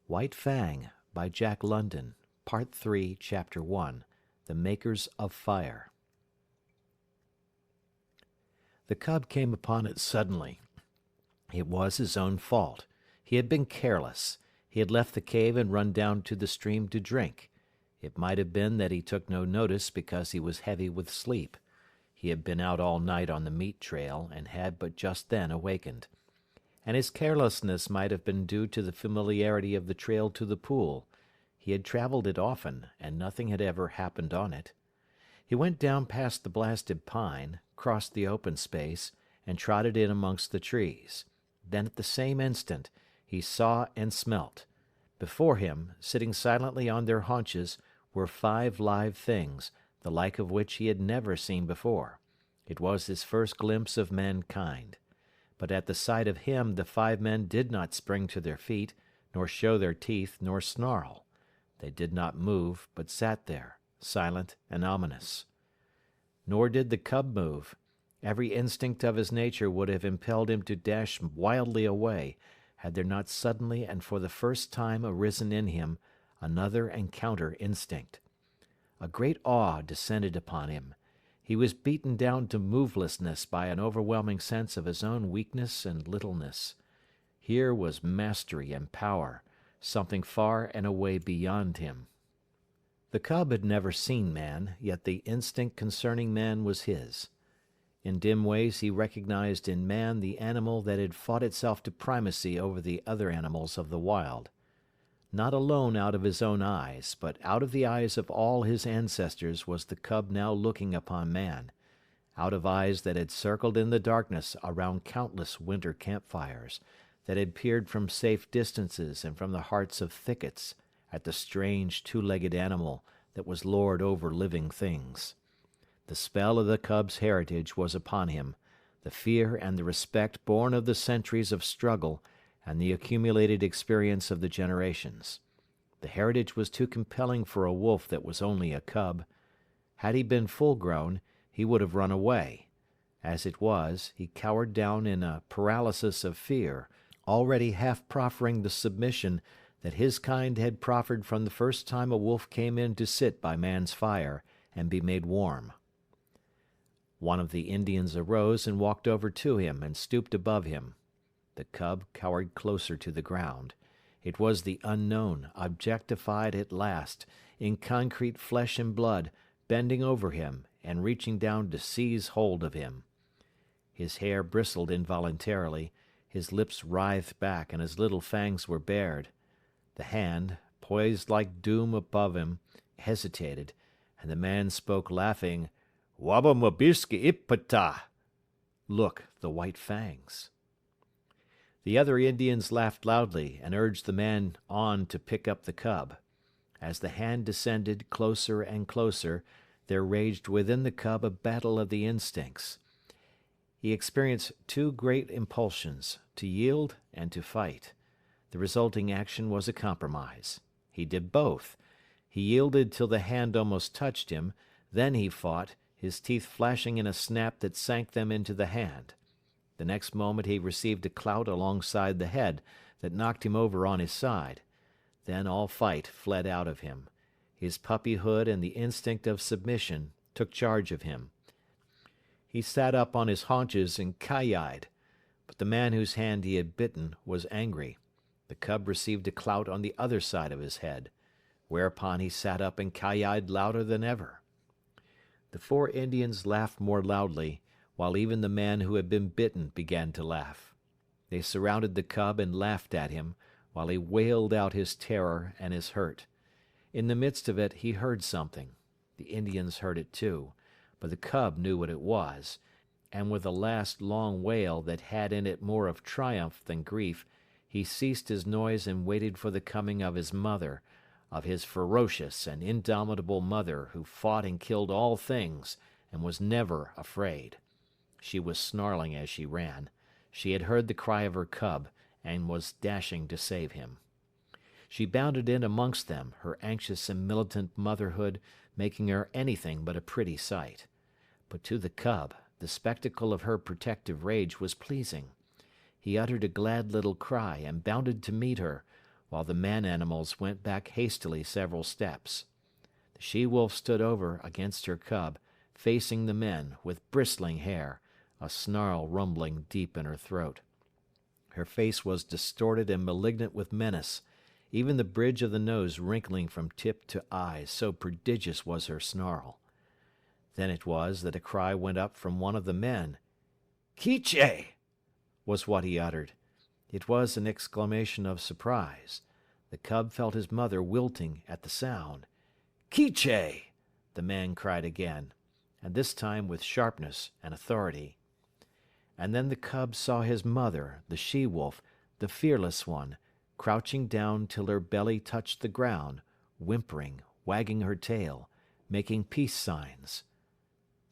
White Fang by Jack London, Part 3, Chapter 1, The Makers of Fire. The cub came upon it suddenly. It was his own fault. He had been careless. He had left the cave and run down to the stream to drink. It might have been that he took no notice because he was heavy with sleep. He had been out all night on the meat trail and had but just then awakened. And his carelessness might have been due to the familiarity of the trail to the pool. He had traveled it often, and nothing had ever happened on it. He went down past the blasted pine, crossed the open space, and trotted in amongst the trees. Then at the same instant he saw and smelt. Before him, sitting silently on their haunches, were 5 live things, the like of which he had never seen before. It was his first glimpse of mankind. But at the sight of him the 5 men did not spring to their feet, nor show their teeth, nor snarl. They did not move, but sat there, silent and ominous. Nor did the cub move. Every instinct of his nature would have impelled him to dash wildly away, had there not suddenly and for the first time arisen in him another and counter instinct. A great awe descended upon him. He was beaten down to movelessness by an overwhelming sense of his own weakness and littleness. Here was mastery and power, something far and away beyond him. The cub had never seen man, yet the instinct concerning man was his. In dim ways he recognized in man the animal that had fought itself to primacy over the other animals of the wild. Not alone out of his own eyes, but out of the eyes of all his ancestors was the cub now looking upon man, out of eyes that had circled in the darkness around countless winter campfires, that had peered from safe distances and from the hearts of thickets at the strange 2-legged animal that was lord over living things. The spell of the cub's heritage was upon him, the fear and the respect born of the centuries of struggle and the accumulated experience of the generations. The heritage was too compelling for a wolf that was only a cub. Had he been full grown, he would have run away. As it was, he cowered down in a paralysis of fear, already half proffering the submission that his kind had proffered from the first time a wolf came in to sit by man's fire and be made warm. One of the Indians arose and walked over to him and stooped above him. The cub cowered closer to the ground. It was the unknown, objectified at last, in concrete flesh and blood, bending over him and reaching down to seize hold of him. His hair bristled involuntarily, his lips writhed back, and his little fangs were bared. The hand, poised like doom above him, hesitated, and the man spoke laughing, "Wabamabirski ipata!" Look, the white fangs. The other Indians laughed loudly and urged the man on to pick up the cub. As the hand descended closer and closer, there raged within the cub a battle of the instincts. He experienced 2 great impulsions, to yield and to fight. The resulting action was a compromise. He did both. He yielded till the hand almost touched him, then he fought, his teeth flashing in a snap that sank them into the hand. The next moment he received a clout alongside the head that knocked him over on his side. Then all fight fled out of him. His puppyhood and the instinct of submission took charge of him. He sat up on his haunches and ki-yied. But the man whose hand he had bitten was angry. The cub received a clout on the other side of his head, whereupon he sat up and ki-yied louder than ever. The 4 Indians laughed more loudly, while even the man who had been bitten began to laugh. They surrounded the cub and laughed at him, while he wailed out his terror and his hurt. In the midst of it he heard something. The Indians heard it too, but the cub knew what it was, and with a last long wail that had in it more of triumph than grief, he ceased his noise and waited for the coming of his mother, of his ferocious and indomitable mother who fought and killed all things and was never afraid. She was snarling as she ran. She had heard the cry of her cub, and was dashing to save him. She bounded in amongst them, her anxious and militant motherhood making her anything but a pretty sight. But to the cub, the spectacle of her protective rage was pleasing. He uttered a glad little cry and bounded to meet her, while the man-animals went back hastily several steps. The she-wolf stood over against her cub, facing the men, with bristling hair, a snarl rumbling deep in her throat. Her face was distorted and malignant with menace, even the bridge of the nose wrinkling from tip to eye, so prodigious was her snarl. Then it was that a cry went up from one of the men. "Quiche!" was what he uttered. It was an exclamation of surprise. The cub felt his mother wilting at the sound. "Quiche!" the man cried again, and this time with sharpness and authority. And then the cub saw his mother, the she-wolf, the fearless one, crouching down till her belly touched the ground, whimpering, wagging her tail, making peace signs.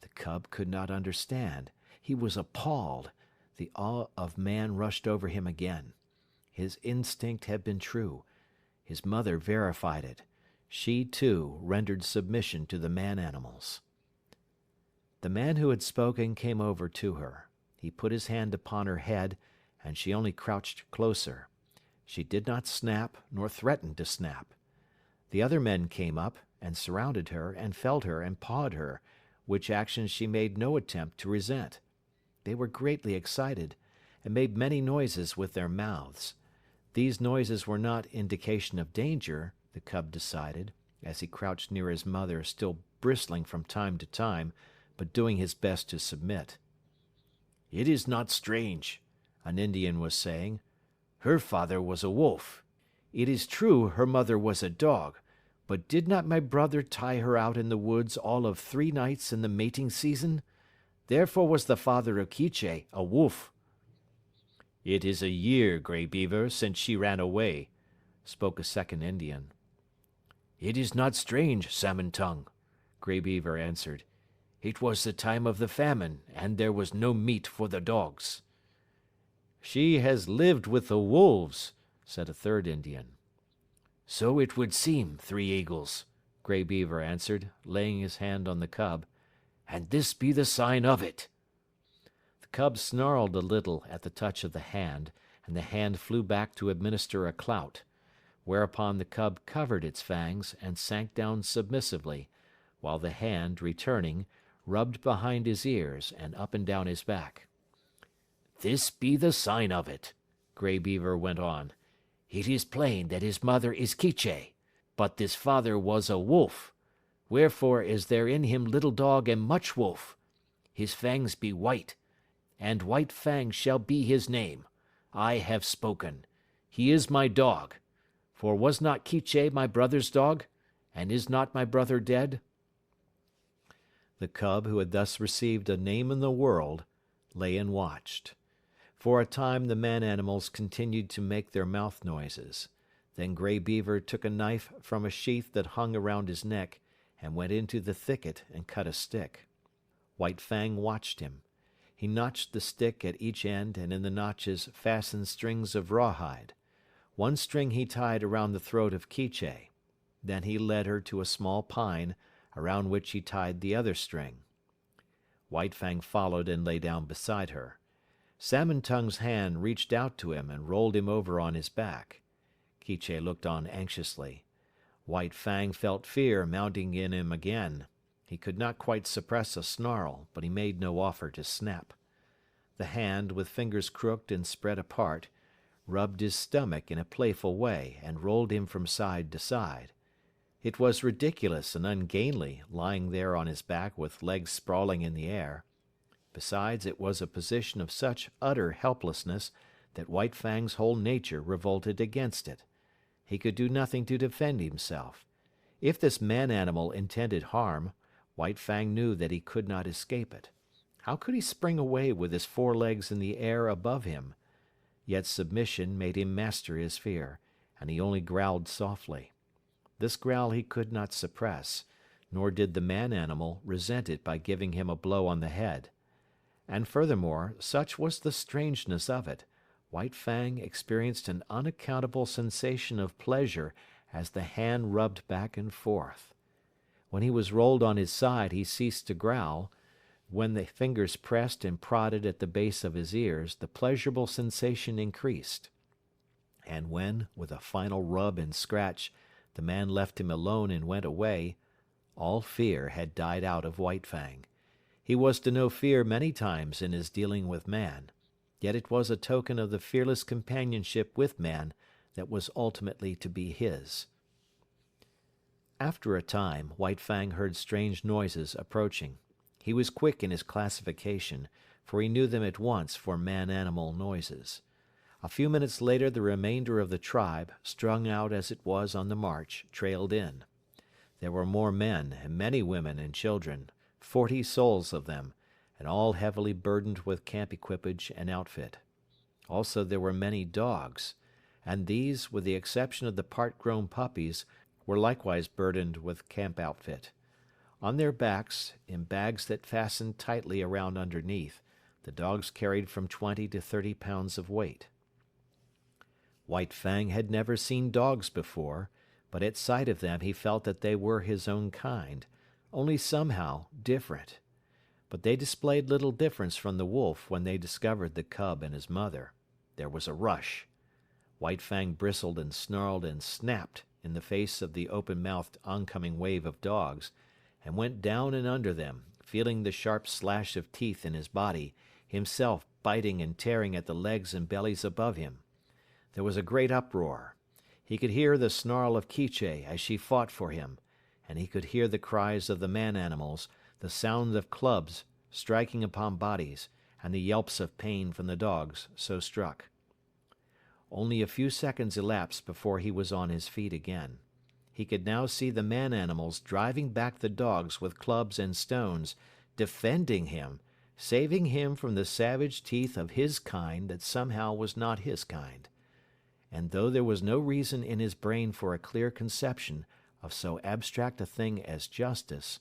The cub could not understand. He was appalled. The awe of man rushed over him again. His instinct had been true. His mother verified it. She, too, rendered submission to the man-animals. The man who had spoken came over to her. He put his hand upon her head, and she only crouched closer. She did not snap, nor threaten to snap. The other men came up, and surrounded her, and felt her, and pawed her, which actions she made no attempt to resent. They were greatly excited, and made many noises with their mouths. These noises were not indication of danger, the cub decided, as he crouched near his mother, still bristling from time to time, but doing his best to submit. "It is not strange," an Indian was saying. "Her father was a wolf. It is true her mother was a dog, but did not my brother tie her out in the woods all of 3 nights in the mating season? Therefore was the father of Quiche a wolf." "It is a year, Grey Beaver, since she ran away," spoke a second Indian. "It is not strange, Salmon Tongue," Grey Beaver answered. "It was the time of the famine, and there was no meat for the dogs." "She has lived with the wolves," said a third Indian. "So it would seem, Three Eagles," Grey Beaver answered, laying his hand on the cub. "And this be the sign of it." The cub snarled a little at the touch of the hand, and the hand flew back to administer a clout, whereupon the cub covered its fangs and sank down submissively, while the hand, returning, rubbed behind his ears and up and down his back. "This be the sign of it," Grey Beaver went on. "It is plain that his mother is Quiche, but this father was a wolf. Wherefore is there in him little dog and much wolf. His fangs be white, and White Fang shall be his name. I have spoken. He is my dog. For was not Quiche my brother's dog? And is not my brother dead?" The cub, who had thus received a name in the world, lay and watched. For a time the man-animals continued to make their mouth noises. Then Grey Beaver took a knife from a sheath that hung around his neck, and went into the thicket and cut a stick. White Fang watched him. He notched the stick at each end, and in the notches fastened strings of rawhide. One string he tied around the throat of Quiche. Then he led her to a small pine, around which he tied the other string. White Fang followed and lay down beside her. Salmon Tongue's hand reached out to him and rolled him over on his back. Quiche looked on anxiously. White Fang felt fear mounting in him again. He could not quite suppress a snarl, but he made no offer to snap. The hand, with fingers crooked and spread apart, rubbed his stomach in a playful way and rolled him from side to side. It was ridiculous and ungainly, lying there on his back with legs sprawling in the air. Besides, it was a position of such utter helplessness that White Fang's whole nature revolted against it. He could do nothing to defend himself. If this man-animal intended harm, White Fang knew that he could not escape it. How could he spring away with his 4 legs in the air above him? Yet submission made him master his fear, and he only growled softly. This growl he could not suppress, nor did the man-animal resent it by giving him a blow on the head. And furthermore, such was the strangeness of it, White Fang experienced an unaccountable sensation of pleasure as the hand rubbed back and forth. When he was rolled on his side, he ceased to growl. When the fingers pressed and prodded at the base of his ears, the pleasurable sensation increased. And when, with a final rub and scratch, the man left him alone and went away, all fear had died out of White Fang. He was to know fear many times in his dealing with man, yet it was a token of the fearless companionship with man that was ultimately to be his. After a time, White Fang heard strange noises approaching. He was quick in his classification, for he knew them at once for man-animal noises. A few minutes later the remainder of the tribe, strung out as it was on the march, trailed in. There were more men and many women and children, 40 souls of them, and all heavily burdened with camp equipage and outfit. Also there were many dogs, and these, with the exception of the part-grown puppies, were likewise burdened with camp outfit. On their backs, in bags that fastened tightly around underneath, the dogs carried from 20 to 30 pounds of weight. White Fang had never seen dogs before, but at sight of them he felt that they were his own kind, only somehow different. But they displayed little difference from the wolf when they discovered the cub and his mother. There was a rush. White Fang bristled and snarled and snapped in the face of the open-mouthed oncoming wave of dogs, and went down and under them, feeling the sharp slash of teeth in his body, himself biting and tearing at the legs and bellies above him. There was a great uproar. He could hear the snarl of Quiche as she fought for him, and he could hear the cries of the man-animals, the sound of clubs striking upon bodies, and the yelps of pain from the dogs so struck. Only a few seconds elapsed before he was on his feet again. He could now see the man-animals driving back the dogs with clubs and stones, defending him, saving him from the savage teeth of his kind that somehow was not his kind. And though there was no reason in his brain for a clear conception of so abstract a thing as justice,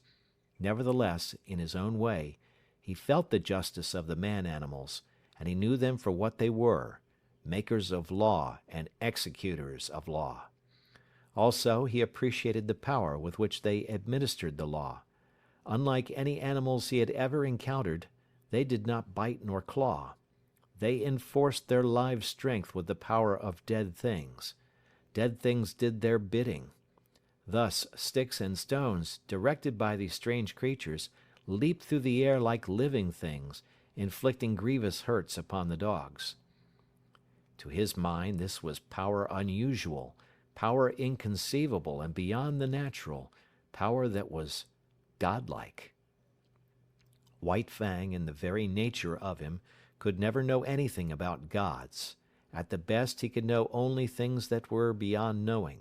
nevertheless, in his own way, he felt the justice of the man-animals, and he knew them for what they were, makers of law and executors of law. Also, he appreciated the power with which they administered the law. Unlike any animals he had ever encountered, they did not bite nor claw. They enforced their live strength with the power of dead things. Dead things did their bidding. Thus, sticks and stones, directed by these strange creatures, leaped through the air like living things, inflicting grievous hurts upon the dogs. To his mind this was power unusual, power inconceivable and beyond the natural, power that was godlike. White Fang, in the very nature of him, could never know anything about gods. At the best he could know only things that were beyond knowing.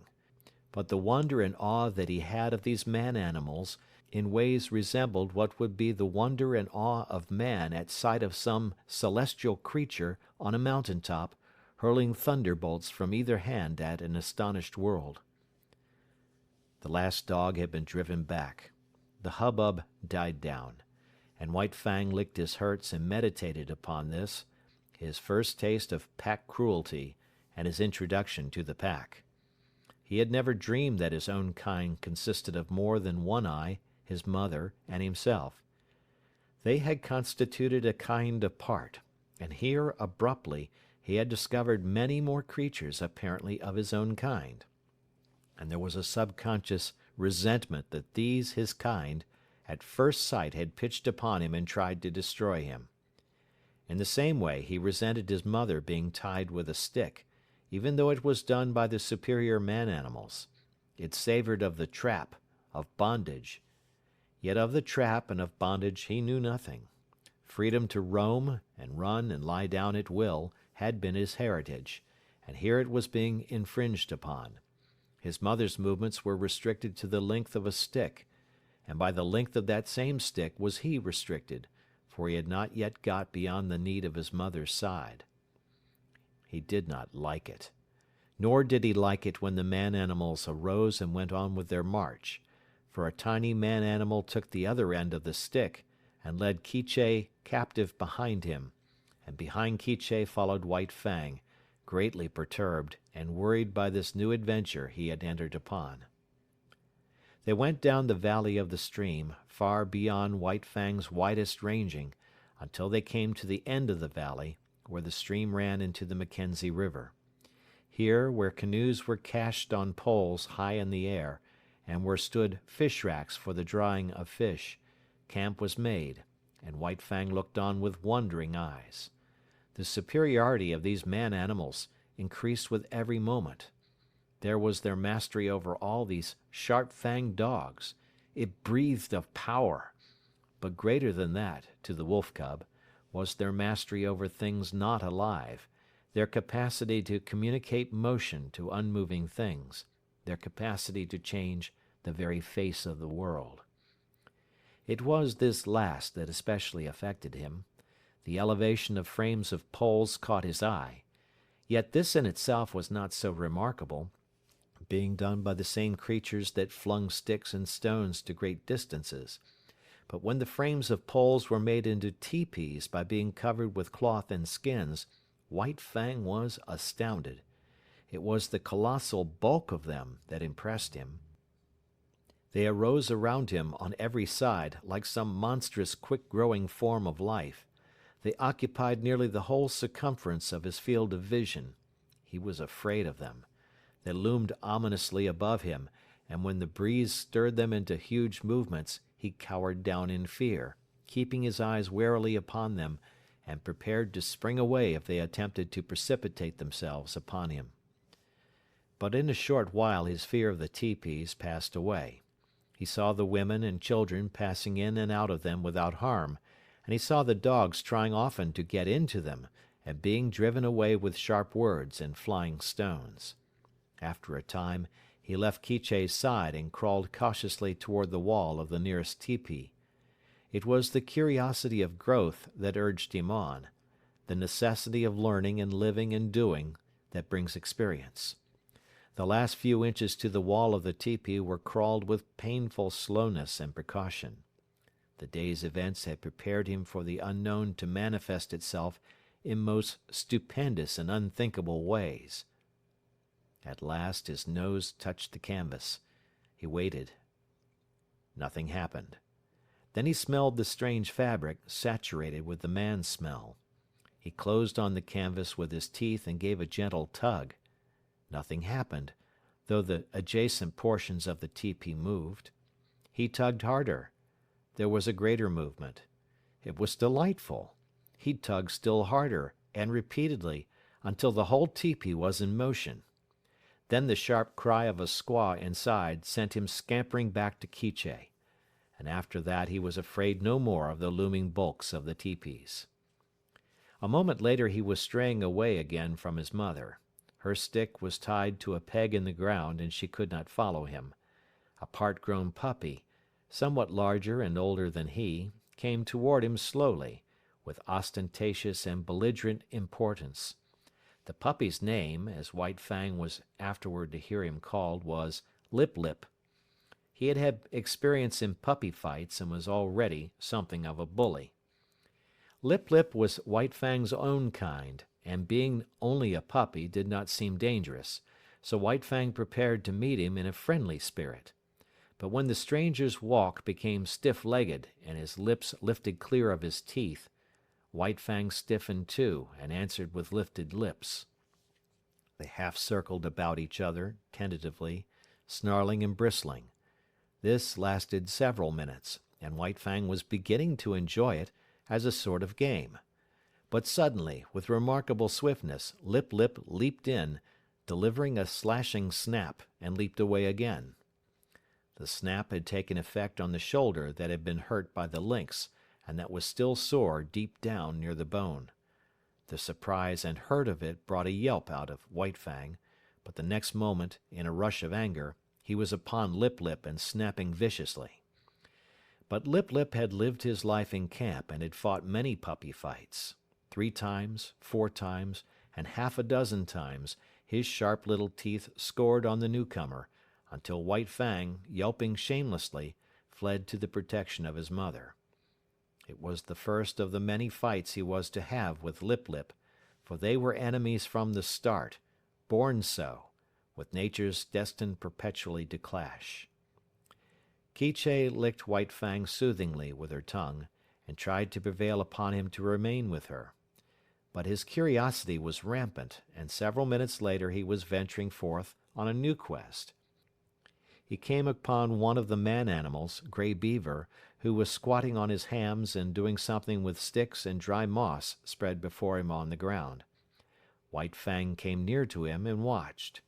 But the wonder and awe that he had of these man-animals in ways resembled what would be the wonder and awe of man at sight of some celestial creature on a mountain-top hurling thunderbolts from either hand at an astonished world. The last dog had been driven back. The hubbub died down, and White Fang licked his hurts and meditated upon this, his first taste of pack cruelty and his introduction to the pack. He had never dreamed that his own kind consisted of more than One Eye, his mother, and himself. They had constituted a kind apart, and here, abruptly, he had discovered many more creatures apparently of his own kind. And there was a subconscious resentment that these, his kind, at first sight had pitched upon him and tried to destroy him. In the same way he resented his mother being tied with a stick, even though it was done by the superior man-animals. It savored of the trap, of bondage. Yet of the trap and of bondage he knew nothing. Freedom to roam and run and lie down at will had been his heritage, and here it was being infringed upon. His mother's movements were restricted to the length of a stick, and by the length of that same stick was he restricted, for he had not yet got beyond the need of his mother's side. He did not like it. Nor did he like it when the man-animals arose and went on with their march, for a tiny man-animal took the other end of the stick and led Quiche captive behind him, and behind Quiche followed White Fang, greatly perturbed and worried by this new adventure he had entered upon. They went down the valley of the stream, far beyond White Fang's widest ranging, until they came to the end of the valley, where the stream ran into the Mackenzie River. Here, where canoes were cached on poles high in the air, and where stood fish racks for the drying of fish, camp was made, and White Fang looked on with wondering eyes. The superiority of these man-animals increased with every moment. There was their mastery over all these sharp-fanged dogs. It breathed of power. But greater than that, to the wolf cub, was their mastery over things not alive, their capacity to communicate motion to unmoving things, their capacity to change the very face of the world. It was this last that especially affected him. The elevation of frames of poles caught his eye. Yet this in itself was not so remarkable, being done by the same creatures that flung sticks and stones to great distances. But when the frames of poles were made into teepees by being covered with cloth and skins, White Fang was astounded. It was the colossal bulk of them that impressed him. They arose around him on every side like some monstrous quick-growing form of life. They occupied nearly the whole circumference of his field of vision. He was afraid of them. They loomed ominously above him, and when the breeze stirred them into huge movements, he cowered down in fear, keeping his eyes warily upon them, and prepared to spring away if they attempted to precipitate themselves upon him. But in a short while his fear of the teepees passed away. He saw the women and children passing in and out of them without harm, and he saw the dogs trying often to get into them, and being driven away with sharp words and flying stones. After a time, he left Quiche's side and crawled cautiously toward the wall of the nearest tepee. It was the curiosity of growth that urged him on, the necessity of learning and living and doing that brings experience. The last few inches to the wall of the tepee were crawled with painful slowness and precaution. The day's events had prepared him for the unknown to manifest itself in most stupendous and unthinkable ways. At last his nose touched the canvas. He waited. Nothing happened. Then he smelled the strange fabric, saturated with the man smell. He closed on the canvas with his teeth and gave a gentle tug. Nothing happened, though the adjacent portions of the tepee moved. He tugged harder. There was a greater movement. It was delightful. He tugged still harder, and repeatedly, until the whole tepee was in motion. Then the sharp cry of a squaw inside sent him scampering back to Quiche, and after that he was afraid no more of the looming bulks of the tepees. A moment later he was straying away again from his mother. Her stick was tied to a peg in the ground, and she could not follow him. A part-grown puppy, somewhat larger and older than he, came toward him slowly, with ostentatious and belligerent importance. The puppy's name, as White Fang was afterward to hear him called, was Lip Lip. He had had experience in puppy fights and was already something of a bully. Lip Lip was White Fang's own kind, and being only a puppy did not seem dangerous, so White Fang prepared to meet him in a friendly spirit. But when the stranger's walk became stiff-legged and his lips lifted clear of his teeth, White Fang stiffened too and answered with lifted lips. They half-circled about each other, tentatively, snarling and bristling. This lasted several minutes, and White Fang was beginning to enjoy it as a sort of game. But suddenly, with remarkable swiftness, Lip Lip leaped in, delivering a slashing snap, and leaped away again. The snap had taken effect on the shoulder that had been hurt by the lynx, and that was still sore deep down near the bone. The surprise and hurt of it brought a yelp out of White Fang, but the next moment, in a rush of anger, he was upon Lip Lip and snapping viciously. But Lip Lip had lived his life in camp and had fought many puppy fights. 3 times, 4 times, and half a dozen times his sharp little teeth scored on the newcomer, until White Fang, yelping shamelessly, fled to the protection of his mother. It was the first of the many fights he was to have with Lip Lip, for they were enemies from the start, born so, with natures destined perpetually to clash. Quiche licked White Fang soothingly with her tongue, and tried to prevail upon him to remain with her. But his curiosity was rampant, and several minutes later he was venturing forth on a new quest. He came upon one of the man animals, Grey Beaver, who was squatting on his hams and doing something with sticks and dry moss spread before him on the ground. White Fang came near to him and watched.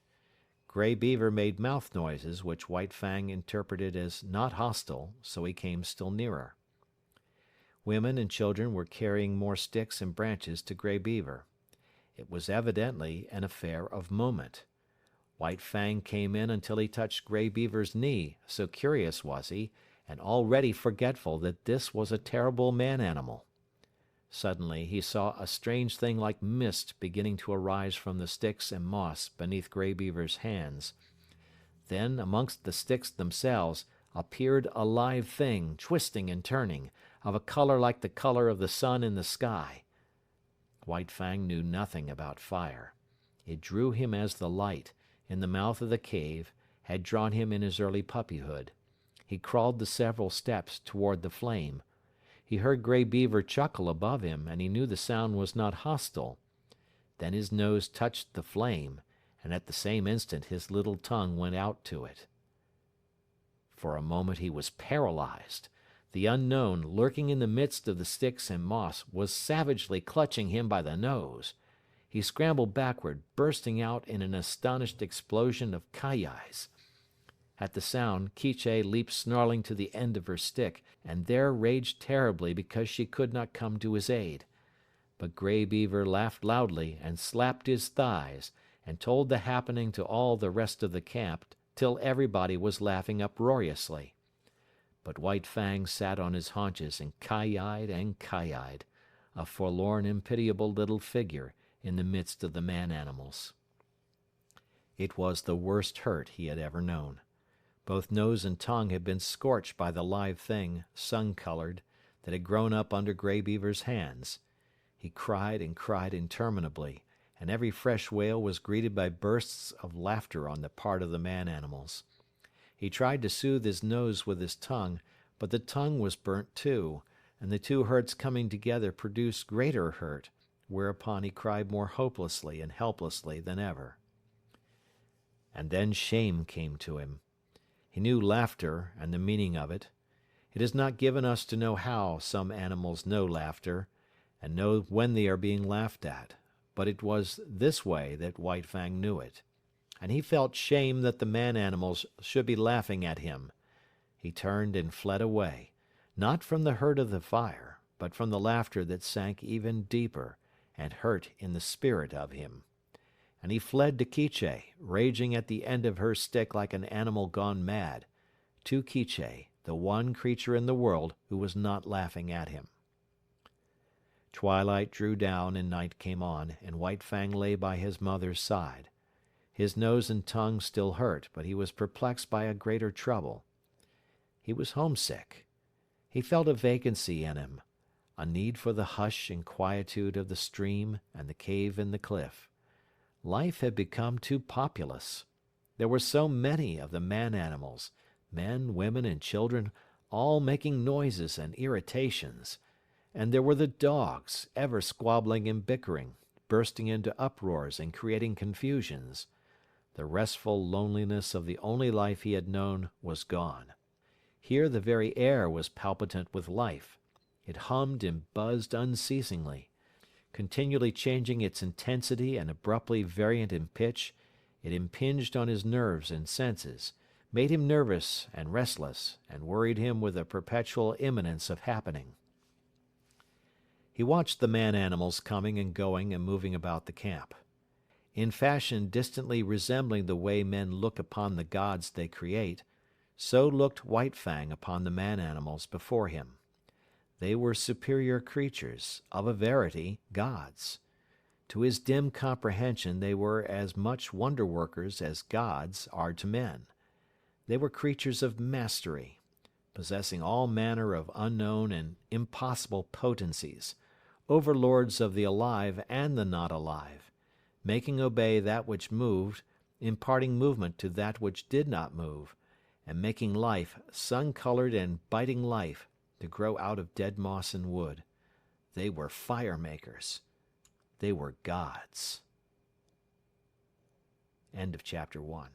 Grey Beaver made mouth noises which White Fang interpreted as not hostile, so he came still nearer. Women and children were carrying more sticks and branches to Grey Beaver. It was evidently an affair of moment. White Fang came in until he touched Grey Beaver's knee, so curious was he, and already forgetful that this was a terrible man animal. Suddenly he saw a strange thing like mist beginning to arise from the sticks and moss beneath Grey Beaver's hands. Then, amongst the sticks themselves, appeared a live thing, twisting and turning, of a color like the color of the sun in the sky. White Fang knew nothing about fire. It drew him as the light, in the mouth of the cave, had drawn him in his early puppyhood. He crawled the several steps toward the flame. He heard Grey Beaver chuckle above him, and he knew the sound was not hostile. Then his nose touched the flame, and at the same instant his little tongue went out to it. For a moment he was paralyzed. The unknown, lurking in the midst of the sticks and moss, was savagely clutching him by the nose. He scrambled backward, bursting out in an astonished explosion of ki-yis. At the sound, Quiche leaped snarling to the end of her stick, and there raged terribly because she could not come to his aid. But Grey Beaver laughed loudly and slapped his thighs, and told the happening to all the rest of the camp, till everybody was laughing uproariously. But White Fang sat on his haunches and ki-yied, a forlorn and pitiable little figure in the midst of the man animals. It was the worst hurt he had ever known. Both nose and tongue had been scorched by the live thing, sun-colored, that had grown up under Grey Beaver's hands. He cried and cried interminably, and every fresh wail was greeted by bursts of laughter on the part of the man animals. He tried to soothe his nose with his tongue, but the tongue was burnt too, and the two hurts coming together produced greater hurt, whereupon he cried more hopelessly and helplessly than ever. And then shame came to him. He knew laughter and the meaning of it. It is not given us to know how some animals know laughter, and know when they are being laughed at, but it was this way that White Fang knew it. And he felt shame that the man animals should be laughing at him. He turned and fled away, not from the hurt of the fire, but from the laughter that sank even deeper and hurt in the spirit of him. And he fled to Quiche, raging at the end of her stick like an animal gone mad, to Quiche, the one creature in the world who was not laughing at him. Twilight drew down and night came on, and White Fang lay by his mother's side. His nose and tongue still hurt, but he was perplexed by a greater trouble. He was homesick. He felt a vacancy in him, a need for the hush and quietude of the stream and the cave in the cliff. Life had become too populous. There were so many of the man animals, men, women, and children, all making noises and irritations. And there were the dogs, ever squabbling and bickering, bursting into uproars and creating confusions. The restful loneliness of the only life he had known was gone. Here the very air was palpitant with life. It hummed and buzzed unceasingly. Continually changing its intensity and abruptly variant in pitch, it impinged on his nerves and senses, made him nervous and restless, and worried him with a perpetual imminence of happening. He watched the man animals coming and going and moving about the camp. In fashion distantly resembling the way men look upon the gods they create, so looked White Fang upon the man animals before him. They were superior creatures, of a verity, gods. To his dim comprehension they were as much wonder-workers as gods are to men. They were creatures of mastery, possessing all manner of unknown and impossible potencies, overlords of the alive and the not alive, making obey that which moved, imparting movement to that which did not move, and making life, sun-colored and biting life, to grow out of dead moss and wood. They were fire-makers. They were gods. End of chapter 1.